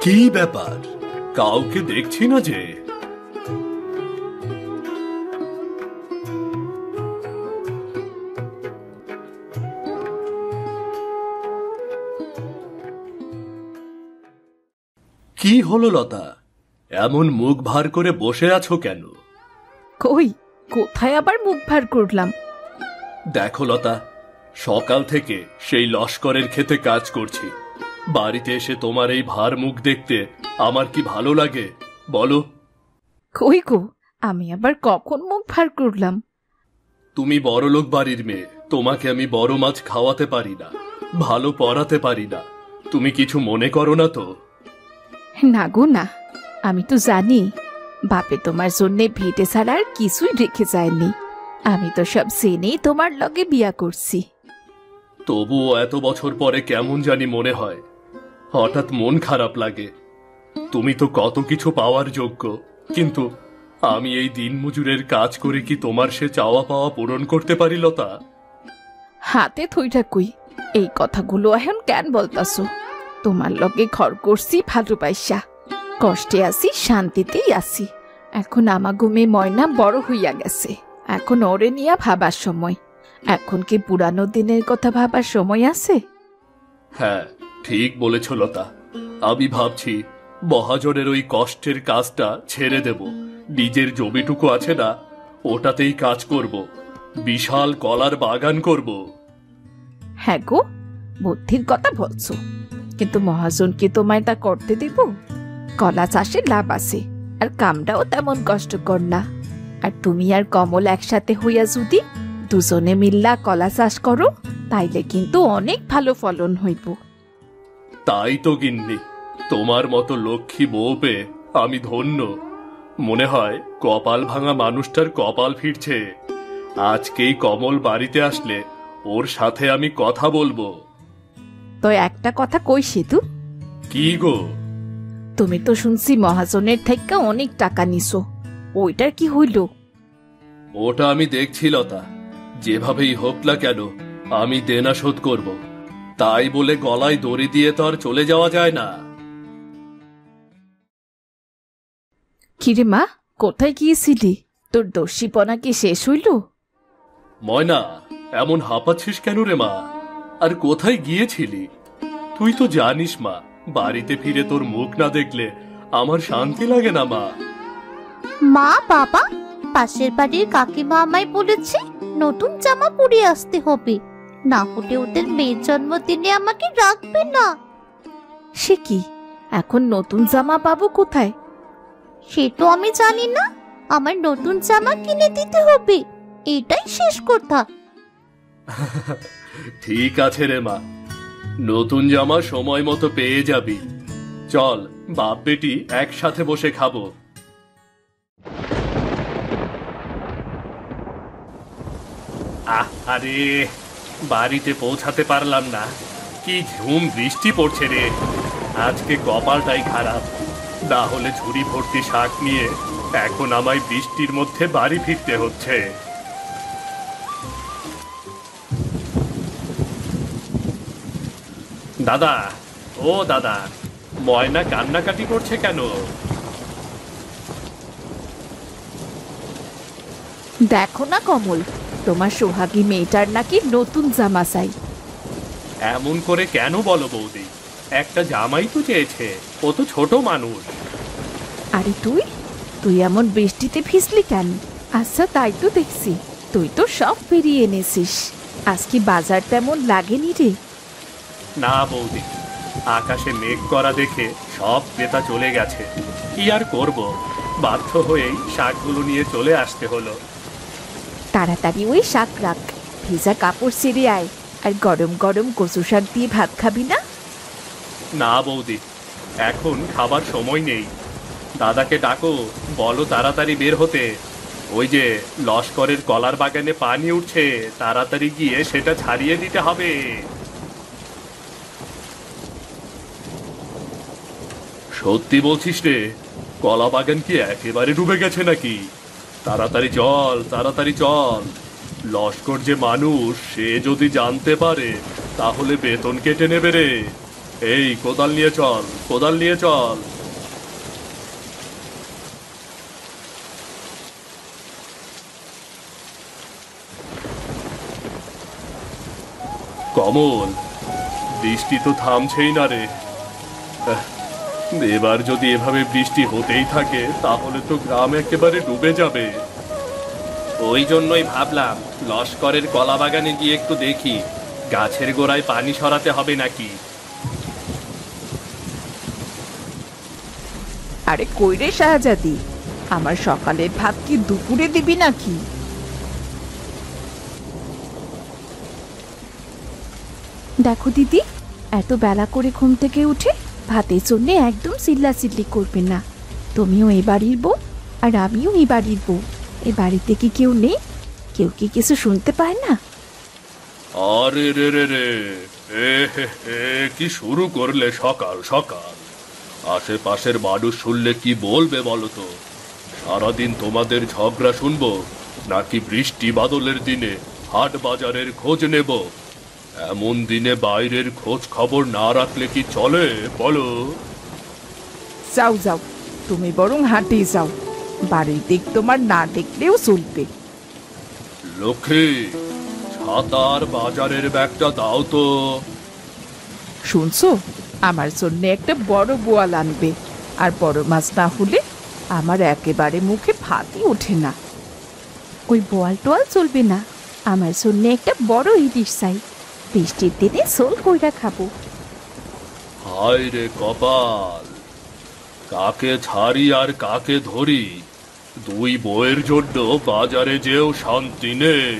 কি ব্যাপার? কাউকে দেখছি না যে। কি হলো লতা, এমন মুখ ভার করে বসে আছো কেন? কই, কোথায় আবার মুখ ভার করলাম? দেখো লতা, সকাল থেকে সেই লস্করের ক্ষেতে কাজ করছি। বাড়িতে এসে তোমার এই ভার মুখ দেখতে আমার কি ভালো লাগে বলো? কই গো, আমি আবার কখন মুখ ভার করলাম? তুমি বড়লোক বাড়ির মেয়ে, তোমাকে আমি বড় মাছ খাওয়াতে পারি না, ভালো পড়াতে পারি না। তুমি কিছু মনে করো না তো? না গো না, আমি তো জানি বাপে তোমার জন্যে ভিটে ছাড়া আর কিছুই রেখে যায়নি। আমি তো সব জেনেই তোমার লগে বিয়া করছি। তবুও এত বছর পরে কেমন জানি মনে হয়, হঠাৎ মন খারাপ লাগে। তুমি তো কত কিছু পাওয়ার যোগ্য, কিন্তু আমি এই দিনমজুরের কাজ করে কি তোমার সে চাওয়া পাওয়া পূরণ করতে পারি লতা? হাতে থইটা কই, এই কথাগুলো এখন কেন বলতাছো? তোমার লগে ঘর করছি ভালো পাইসা, কষ্টে আছি শান্তিতেই আছি। এখন আমাগুমে ময়না বড় হইয়া গেছে, এখন ওরে নিয়া ভাবার সময়। এখন কি পুরানো দিনের কথা ভাবার সময় আছে? হ্যাঁ, ঠিক বলেছ লতা। আমি ভাবছি মহাজনের ওই কষ্টের কাজটা ছেড়ে দেব, নিজের জমিটুকু আছে না, ওটাতেই কাজ করব, বিশাল কলার বাগান করব। হ্যাঁ গো, বুদ্ধির কথা বলছো, কিন্তু মহাজন কি তোমায় তা করতে দেব? কলা চাষে লাভ আছে, আর কামটাও তেমন কষ্টকর না। আর তুমি আর কমল একসাথে হইয়া যদি দুজনে মিল্লা কলা চাষ করো, তাইলে কিন্তু অনেক ভালো ফলন হইব। তাই তো গিন্নি, তোমার মতো লক্ষ্মী বউ পেয়ে আমি ধন্য। মনে হয় কপাল ভাঙা মানুষটার কপাল ফিরছে। আজকেই কমল বাড়িতে আসলে ওর সাথে আমি কথা বলবো। তো একটা কথা কই সেতু, কি গো? তুমি তো শুনছি মহাজনের থেকে অনেক টাকা নিছো, ওইটার কি হইল? ওটা আমি দেখছি লতা, যেভাবেই হোক না কেন আমি দেনা শোধ করব। তাই বলে গলায় দড়ি দিয়ে তো আর চলে যাওয়া যায় না। কিরে মা, কোথায় গিয়েছিলি? তোর দস্যিপনা কি শেষ হইল? ময়না, এমন হাঁপাচ্ছিস কেন রে মা? আর কোথায় গিয়েছিলি? তুই তো জানিস মা, বাড়িতে ফিরে তোর মুখ না দেখলে আমার শান্তি লাগে না মা। মা বাবা, পাশের বাড়ির কাকিমা আমায় বলেছে নতুন জামা পরে আসতে হবে, না হলে ওদের মেয়ের জন্মদিনে আমাকে রাখবে না। সে কি, এখন নতুন জামা পাবো কোথায়? সে তো আমি জানি না, আমার নতুন জামা কিনে দিতে হবে, এটাই শেষ কথা। ঠিক আছে রে মা, নতুন জামা সময় মতো পেয়ে যাবি। চল বাপ বেটি একসাথে বসে খাবো। আরে বাড়িতে পৌঁছাতে পারলাম না, কি ঝুম বৃষ্টি পড়ছে রে। আজকে কপালটাই খারাপ, না হলে ঝুড়ি ভর্তি শাক নিয়ে এখন আমায় বৃষ্টির মধ্যে বাড়ি ফিরতে হচ্ছে। দাদা, ও দাদা, ময়না কান্নাকাটি করছে কেন? দেখো না কমল, তোমার সোহাগী মেয়েটার নাকি নতুন জামা চাই। এমন করে কেন বলো বৌদি? একটা জামাই তো চেয়েছে, ও তো ছোট মানুষ। আরে তুই তুই এমন বৃষ্টিতে ভিজলি কেন? আচ্ছা তাই তো দেখছি, তুই তো সব পেরিয়ে এনেছিস, আজ কি বাজার তেমন লাগেনি রে? না বৌদি, আকাশে মেঘ করা দেখে সব ক্রেতা চলে গেছে, কি আর করব, বাধ্য হয়েই শাকগুলো নিয়ে চলে আসতে হলো। তাড়াতাড়ি ওই শাক রাখ, ভেজা কাপড় ছেড়ে আয়, আর গরম গরম কচু শাক দিয়ে ভাত খাবি না? না বৌদি, এখন খাবার সময় নেই। দাদাকে ডাকো, বলো তাড়াতাড়ি বের হতে। ওই যে লস্করের কলার বাগানে পানি উঠছে, তাড়াতাড়ি গিয়ে সেটা ছাড়িয়ে দিতে হবে। সত্যি বলছিস রে? কলা বাগান কি একেবারে ডুবে গেছে নাকি? তাড়াতাড়ি চল, তাড়াতাড়ি চল। লস্কর যে মানুষ, সে যদি জানতে পারে তাহলে বেতন কেটে নেবে রে। এই কোদাল নিয়ে চল, কোদাল নিয়ে চল। কমল, বৃষ্টি তো থামছেই না রে। এবার যদি এভাবে বৃষ্টি হতেই থাকে তাহলে তো গ্রাম একেবারে ডুবে যাবে। ওই জন্যই ভাবলাম লস্করের কলা বাগানে গিয়ে একটু দেখি গাছের গোড়ায় পানি সরাতে হবে নাকি। আরে কই রে শাহজাদি, আমার সকালের ভাত কি দুপুরে দিবি নাকি? দেখো দিদি, এত বেলা করে ঘুম থেকে উঠে ভাতের জন্য একদম চিল্লাচিল্লি করবে না। তুমিও এই বাড়ির বউ আর আমিও এই বাড়ির বউ। এ বাড়িতে কি কেউ নেই? কেউ কি কিছু শুনতে পায় না? আরে রে রে রে, এ হে হে, কি শুরু করলে সকাল সকাল? আশেপাশের মানুষ শুনলে কি বলবে বলো তো? সারাদিন তোমাদের ঝগড়া শুনবো নাকি বৃষ্টি বাদলের দিনে হাট বাজারের খোঁজ নেব? এমন দিনে বাইরের খোঁজ খবর না রাখলে কি চলে বলো? যাও যাও, তুমি বরং হাঁটে যাও, বাড়ির দিক তোমার না দেখলেও চলবে। লক্ষ্মী, ছাতার বাজারের ব্যাগটা দাও তো। শুনছো, আমার জন্য একটা বড় বোয়াল আনবে, আর বড় মাছ না হলে আমার একেবারে মুখে ভাতই ওঠে না। ওই বোয়াল টোয়াল চলবে না, আমার জন্য একটা বড় ইলিশ চাই, বৃষ্টির দিনে সোল কইরা খাবো। হায় রে কপাল, কাকে ছাড়ি আর কাকে ধরি? দুই বউয়ের জন্য বাজারে যেও শান্তি নেই।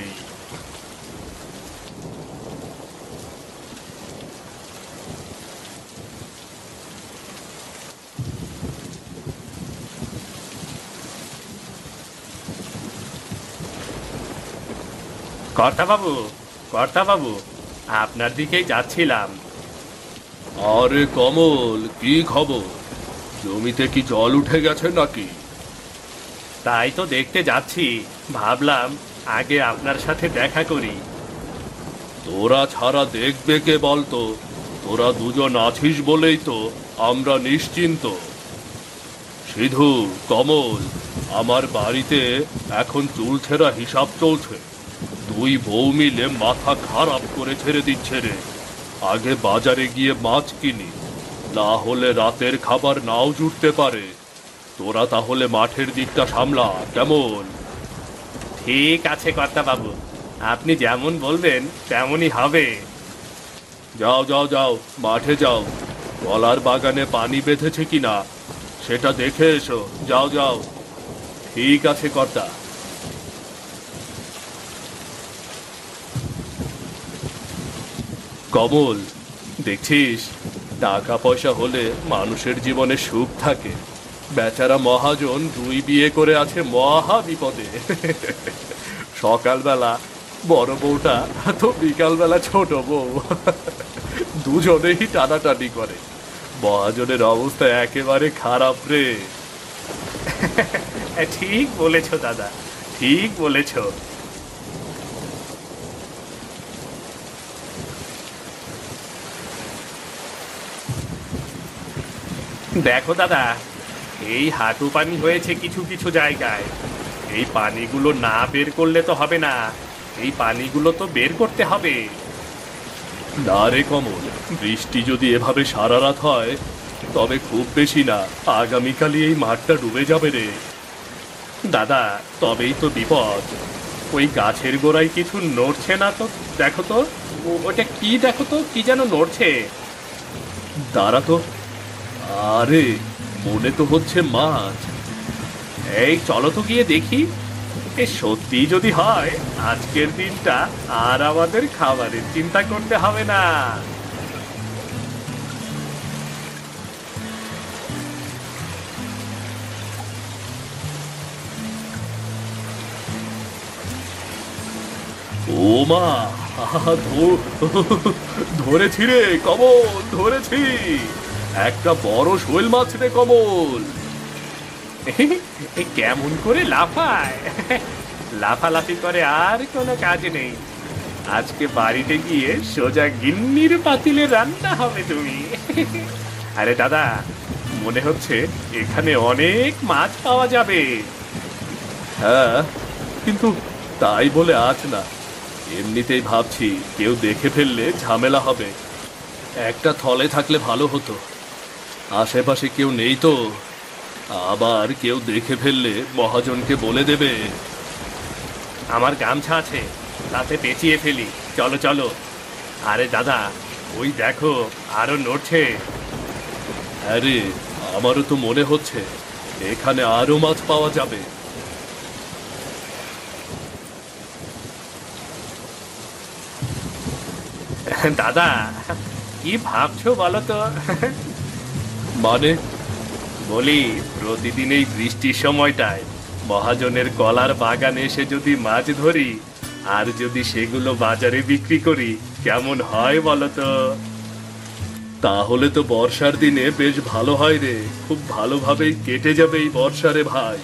কর্তাবাবু, কর্তাবাবু, আপনার দিকেই যাচ্ছিলাম। আরে কমল, কি খবর? জমিতে কি জল উঠে গেছে নাকি? তাই তো দেখতে যাচ্ছি, ভাবলাম আগে আপনার সাথে দেখা করি। তোরা ছাড়া দেখবে কে বলতো? তোরা দুজন আছিস বলেই তো আমরা নিশ্চিন্ত। সিধু, কমল, আমার বাড়িতে এখন চুলছেরা হিসাব চলছে। দুই বউ মিলে মাথা খারাপ করে ছেড়ে দিচ্ছে রে। আগে বাজারে গিয়ে মাছ কিনি, না হলে রাতের খাবার নাও জুটতে পারে। তোরা তাহলে মাঠের দিকটা সামলা, কেমন? ঠিক আছে কর্তাবাবু, আপনি যেমন বলবেন তেমনই হবে। যাও যাও যাও, মাঠে যাও, কলার বাগানে পানি বেঁধেছে কিনা সেটা দেখে এসো। যাও যাও। ঠিক আছে কর্তা। কমল, দেখছিস, টাকা পয়সা হলে মানুষের জীবনে সুখ থাকে। বেচারা মহাজন দুই বিয়ে করে আছে মহা বিপদে। সকালবেলা বড় বউটা তো বিকালবেলা ছোট বউ, দুজনেই টানাটানি করে। মহাজনের অবস্থা একেবারে খারাপ রে। ঠিক বলেছ দাদা, ঠিক বলেছ। দেখো দাদা, এই হাঁটু পানি হয়েছে কিছু কিছু জায়গায়। এই পানিগুলো না বের করলে তো হবে না, এই পানিগুলো তো বের করতে হবে। না রে কমল, বৃষ্টি যদি এভাবে সারা রাত হয় তবে খুব বেশি না, আগামীকালই এই মাঠটা ডুবে যাবে রে। দাদা, তবেই তো বিপদ। ওই গাছের গোড়ায় কিছু নড়ছে না তো? দেখো তো, ওটা কি, দেখো তো কি যেন নড়ছে। দাঁড়া তো, আরে মনে তো হচ্ছে মাছ। এই চলো তো গিয়ে দেখি। এ সত্যি যদি হয়, আজকের দিনটা আর আমাদের খাবারের চিন্তা করতে হবে না। ও মা, ধরেছি রে কমল, ধরেছি একটা বড় শোল মাছ রে কমল। এ কেমন করে লাফায়, লাফালাফি করে আর কোনো কাজ নেই। আজকে বাড়িতে গিয়ে সোজা গিন্নির পাতিলে রান্না হবে তুমি। আরে দাদা, মনে হচ্ছে এখানে অনেক মাছ পাওয়া যাবে। হ্যাঁ, কিন্তু তাই বলে আজ না, এমনিতেই ভাবছি কেউ দেখে ফেললে ঝামেলা হবে। একটা থলে থাকলে ভালো হতো, আশেপাশে কেউ নেই তো, আবার কেউ দেখে ফেললে মহাজনকে বলে দেবে। আমার গামছা আছে, তাতে পেঁচিয়ে ফেলি, চলো চলো। আরে দাদা, ওই দেখো আরো নড়ছে। আরে, আমারও তো মনে হচ্ছে এখানে আরো মাছ পাওয়া যাবে। দাদা, কি ভাবছো বলো তো? মানে? বলি, প্রতিদিন এই বৃষ্টির সময়টায় মহাজনের কলার বাগানে এসে যদি মাছ ধরি আর যদি সেগুলো বাজারে বিক্রি করি, কেমন হয় বলো তো? তাহলে তো বর্ষার দিনে বেশ ভালো হয় রে, খুব ভালোভাবেই কেটে যাবে এই বর্ষারে ভাই।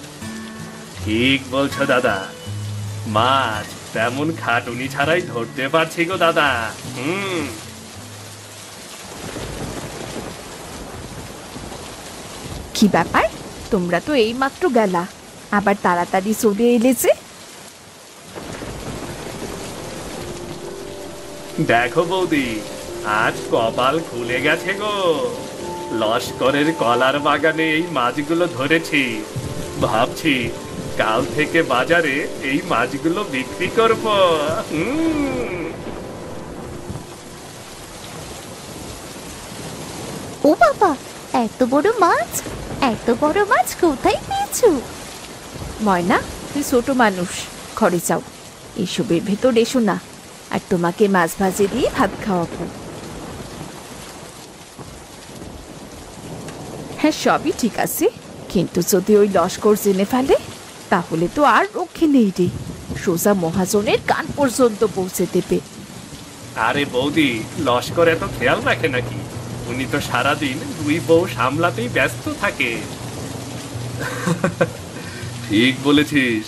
ঠিক বলছো দাদা, মাছ তেমন খাটুনি ছাড়াই ধরতে পারছি গো দাদা। কি ব্যাপার, তোমরা তো এই মাত্র গেলা, আবার তাড়াতাড়ি চলে এলে যে? দেখো বৌদি, আজ কপাল খুলে গেছে গো। লস্করের কলার বাগানে এই মাছগুলো ধরেছি, ভাবছি কাল থেকে বাজারে এই মাছগুলো বিক্রি করব। ও বাবা, এত বড় মাছ! এত বড় মাছ কোথায় পেয়েছো? ময়না, তুই ছোট মানুষ, ঘরে যাও, এসবের ভেতর এসো না, আর তোমাকে মাছ ভাজে দিয়ে ভাত খাওয়াবো। হ্যাঁ, সবই ঠিক আছে, কিন্তু যদি ওই লস্কর জেনে ফেলে তাহলে তো আর রক্ষে নেই রে, সোজা মহাজনের কান পর্যন্ত পৌঁছে দেবে। আরে বৌদি, লস্কর এত খেয়াল রাখে নাকি? উনি তো সারাদিন দুই বউ সামলাতেই ব্যস্ত থাকে। ঠিক বলেছিস,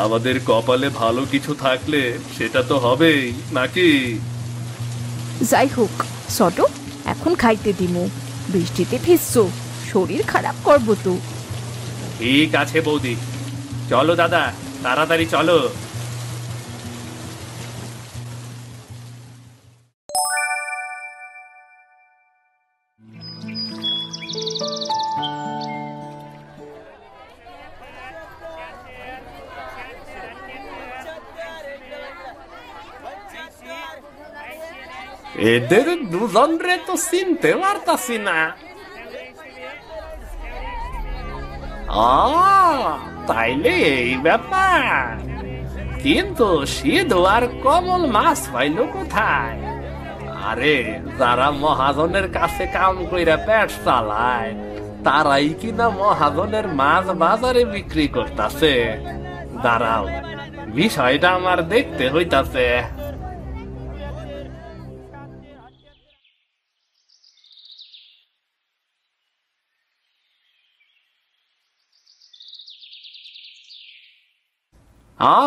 আমাদের কপালে ভালো কিছু থাকলে সেটা তো হবেই নাকি? যাই হোক, ছোট, এখন খাইতে দিমু, বৃষ্টিতে ভিজছো, শরীর খারাপ করবো তো। ঠিক আছে বৌদি, চলো দাদা, তাড়াতাড়ি চলো। এদের দুজনরে তো চিনতে পারতাছি না। তাইলে এই ব্যাপার, কিন্তু সিধু আর কমল মাছ পাইল কোথায়? আরে, যারা মহাজনের কাছে কাম কইরা পেট চালায় তারাই কিনা মহাজনের মাছ বাজারে বিক্রি করতেছে। দাঁড়াও, বিষয়টা আমার দেখতে হইতাছে।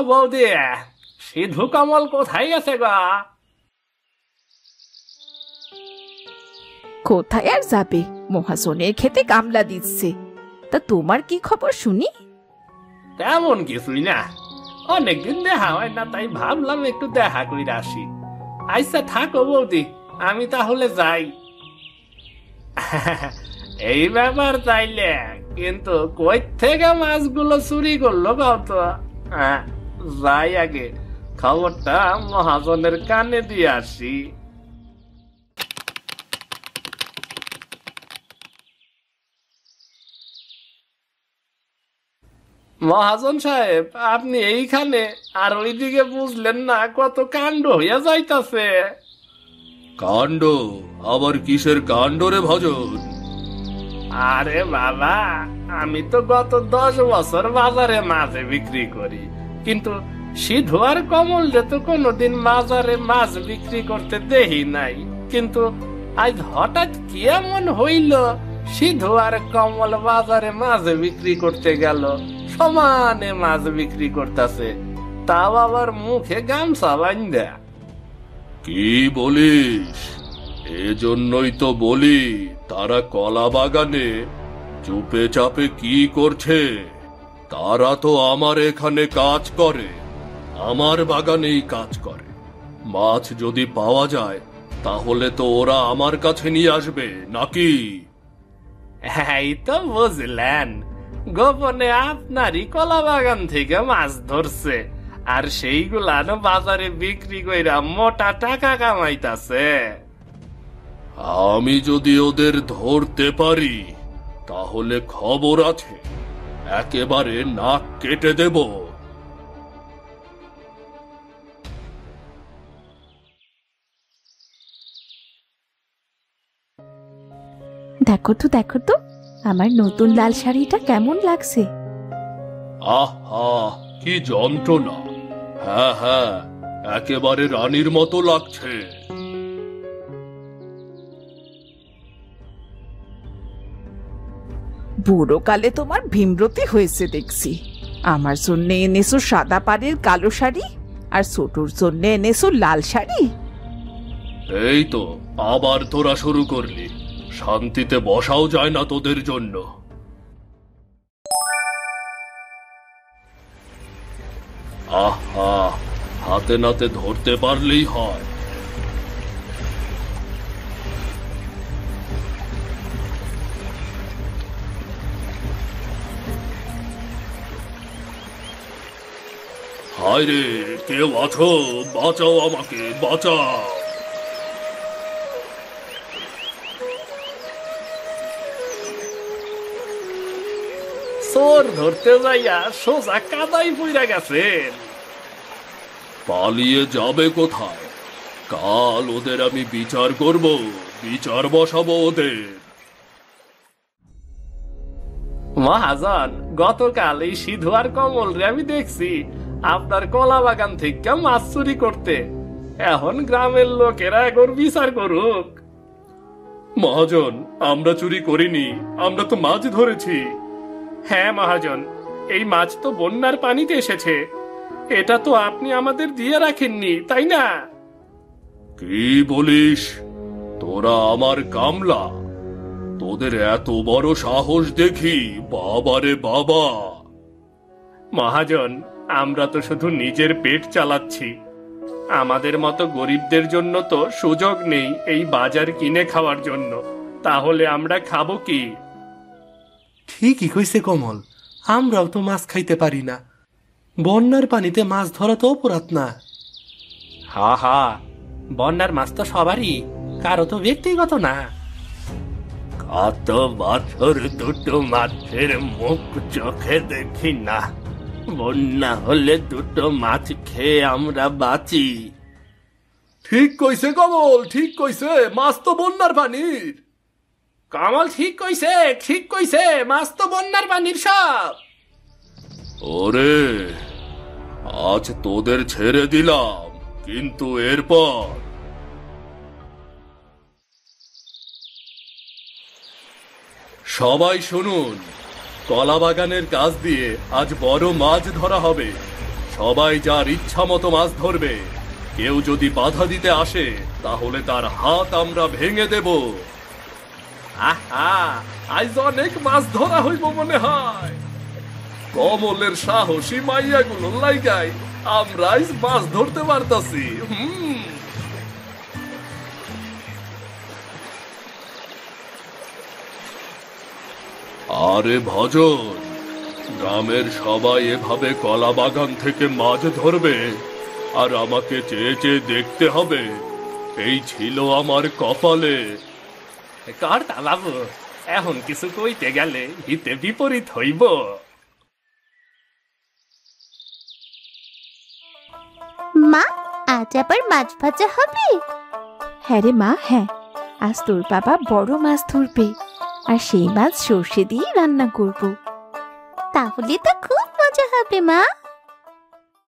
বৌদি, সিধু কমল কোথায় গেছে গা? কোথায় আর যাবে, মহাজনের খেতে কামলা দিচ্ছে। তা তোমার কি খবর শুনি? তেমন কিছুই না, অনেকদিন দেখা হয় না, তাই ভাবলাম একটু দেখা কইরা আসি। আচ্ছা থাকো বৌদি, আমি তাহলে যাই। এই ব্যাপার তাইলে, কিন্তু কই থেকে মাছগুলো চুরি করলো কত? যাই আগে খবরটা মহাজনের কানে দিয়ে আসি। মহাজন সাহেব, আপনি এইখানে, আর ওইদিকে বুঝলেন না কত কাণ্ড হইয়া যাইতাছে। কাণ্ড? আবার কিসের কাণ্ড রে ভজন? আরে বাবা, আমি তো গত 10 বছর বাজারে মাছ বিক্রি করি, কিন্তু সিধু আর কমল যে তো কোনোদিন বাজারে মাছ বিক্রি করতে দেখি নাই। কিন্তু আজ হঠাৎ কি এমন হইল, সিধু আর কমল বাজারে মাছ বিক্রি করতে গেল, সমানে মাছ বিক্রি করতেছে, তাও আবার মুখে গামছা বান্ধা। কি বলিস? এজন্যই তো বলি তারা কলা বাগানে চুপে চাপে কি করছে। তারা তো আমার এখানে কাজ করে, আমার বাগানেই কাজ করে। মাছ যদি পাওয়া যায় তাহলে তো ওরা আমার কাছে নিয়ে আসবে নাকি? এই তো বুঝলেন, গোপনে আপনারই কলা বাগান থেকে মাছ ধরছে, আর সেইগুলান বাজারে বিক্রি কইরা মোটা টাকা কামাইতাছে। আমি যদি ওদের ধরতে পারি তাহলে খবর আছে, একেবারে নাক কেটে দেব। দেখো তো দেখো তো, আমার নতুন লাল শাড়িটা কেমন লাগছে। আহা, কি যন্ত্রণা! হ্যাঁ হ্যাঁ, একেবারে রানীর মতো লাগছে। বুড়ো কালে তোমার ভীমরতি হয়েছে দেখছি। আমার জন্য এনেছো সাদা পাড়ের কালো শাড়ি, আর ছোটুর জন্য এনেছো লাল শাড়ি। এই তো আবার তোরা শুরু করলি, শান্তিতে বসাও যায় না তোদের জন্য। আহা, হাতে নাতে ধরতে পারলেই হয়। হায় রে, কেউ আছো? বাঁচাও আমাকে, বাঁচাও! চোর ধরতে যাইয়া সোজা কাদাই পইরা গেছেন। পালিয়ে যাবে কোথায়? কাল ওদের আমি বিচার করব, বিচার বসাবো ওদের। মহাজন, গতকাল এই সিধু আর কমল রে আমি দেখছি আপনার কলা বাগান থেকে মাছ চুরি করতে। এখন গ্রামের লোকেরা এখন বিচার করুক। মহাজন, আমরা চুরি করিনি, আমরা তো মাছ ধরেছি। হ্যাঁ মহাজন, এই মাছ তো বন্যার পানিতে এসেছে, এটা তো আপনি আমাদের দিয়ে রাখেননি, তাই না? কি বলিস? তোরা আমার কামলা? তোদের এত বড় সাহস দেখি! বাবারে বাবা! মহাজন, আমরা তো শুধু নিজের পেট চালাচ্ছি, আমাদের মতো গরিবদের জন্য তো সুযোগ নেই এই বাজার কিনে খাওয়ার জন্য। তাহলে আমরা খাবো কি? ঠিকই কইছে কমল, আমরাও তো মাছ খাইতে পারি না। বন্যার পানিতে মাছ ধরা তো অপরাধ না। হা হা, বন্যার মাছ তো সবারই, কারো তো ব্যক্তিগত না। কত বছর দুটো মাছের মুখ চোখে দেখি না, বন্যা হলে দুটো মাছ খেয়ে আমরা বাঁচি। ঠিক কইছে কমল, ঠিক কইছে, মাছ তো বন্যার পানির। কমল ঠিক কইছে, ঠিক কইছে, মাছ তো বন্যার পানির সব। ওরে, আজ তোদের ছেড়ে দিলাম, কিন্তু এরপর সবাই শুনুন, কলা বাগানের কাজ দিয়ে আজ বড় মাছ ধরা হবে। সবাই যার ইচ্ছা মতো মাছ ধরবে। কেউ যদি বাধা দিতে আসে তাহলে তার হাত আমরা ভেঙে দেব। আহা, আজ অনেক মাছ ধরা হইব মনে হয়। কমলের সাহসী মাইয়াগুলো লাইগাই আমরা আজ মাছ ধরতে পারতাছি। আরে ভজন, গ্রামের সবাই এভাবে কলা বাগান থেকে মাছ ধরবে আর আমাকে চেয়ে চেয়ে দেখতে হবে, এই ছিল আমার কপালে। কর্তা বাবু, এখন কিছু কইতে গেলে হিতে বিপরীত হইব। মা, আজ আবার মাছ ভাজা হবে? হ্যাঁ রে মা, হ্যাঁ, আজ তোর বাবা বড় মাছ ধরবে, আর সেই মাছ সর্ষে দিয়ে রান্না করব। তাহলে তো খুব মজা হবে মা।